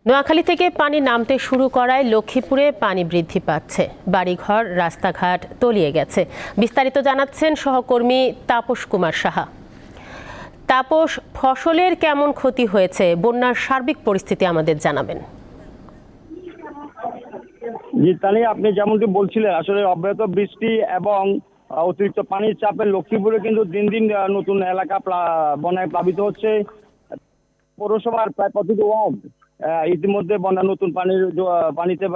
নোয়াখালী থেকে পানি নামতে শুরু করায় লক্ষ্মীপুরে পানি বৃদ্ধি পাচ্ছে, বাড়িঘর রাস্তাঘাট তলিয়ে গেছে। বিস্তারিত জানাচ্ছেন সহকর্মী তাপস কুমার সাহা। তাপস, ফসলের কেমন ক্ষতি হয়েছে, বন্যার সার্বিক পরিস্থিতি আমাদের জানাবেন। জি তানি, আপনি যেমনটি বলছিলেন, আসলে অব্যাহত বৃষ্টি এবং অতিরিক্ত পানির চাপে লক্ষ্মীপুরে কিন্তু দিন দিন নতুন এলাকা বন্যায় প্লাবিত হচ্ছে। পৌরসভার প্রায় প্রতিটি ওয়ার্ড ইতিমধ্যে বন্যা নতুন পানিতে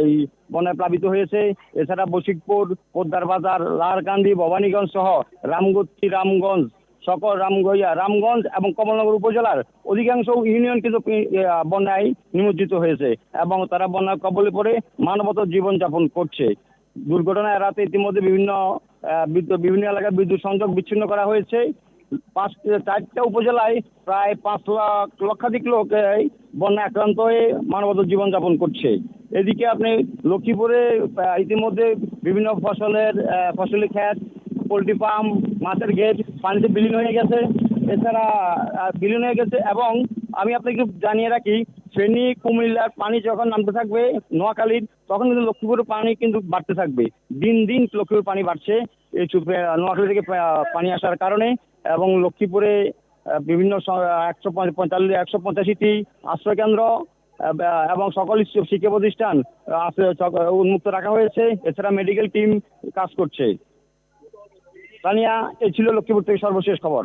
এই বন্যায় প্লাবিত হয়েছে। এছাড়া বশিকপুর, পোদ্দার বাজার, লারকান্দি, ভবানীগঞ্জ সহ রামগতি, রামগঞ্জ, সকল রামগঞ্জ এবং কমলনগর উপজেলার অধিকাংশ ইউনিয়ন কিন্তু বন্যায় নিমজ্জিত হয়েছে এবং তারা বন্যার কবলে পড়ে মানবত জীবনযাপন করছে। দুর্ঘটনা এড়াতে ইতিমধ্যে বিভিন্ন এলাকায় বিদ্যুৎ সংযোগ বিচ্ছিন্ন করা হয়েছে। 4টা উপজেলায় প্রায় 5 লক্ষাধিক লোক বন্যা আক্রান্ত হয়ে মানবত জীবনযাপন করছে। এদিকে আপনি লক্ষ্মীপুরে ইতিমধ্যে বিভিন্ন ফসলি ক্ষেত, পোল্ট্রি ফার্ম, মাছের গেট পানিতে বিলীন হয়ে গেছে। এছাড়া বিলীন হয়ে গেছে এবং আমি আপনাকে জানিয়ে রাখি, ফেনী, কুমিল্লার পানি যখন নামতে থাকবে নোয়াখালীর, তখন কিন্তু লক্ষ্মীপুরের পানি কিন্তু বাড়তে থাকবে। দিন দিন লক্ষ্মীপুর পানি বাড়ছে এই নোয়াখালী থেকে পানি আসার কারণে। এবং লক্ষ্মীপুরে বিভিন্ন 185টি আশ্রয় কেন্দ্র এবং সকল শিক্ষা প্রতিষ্ঠান উন্মুক্ত রাখা হয়েছে। এছাড়া মেডিকেল টিম কাজ করছে। তানিয়া, এই ছিল লক্ষ্মীপুর থেকে সর্বশেষ খবর।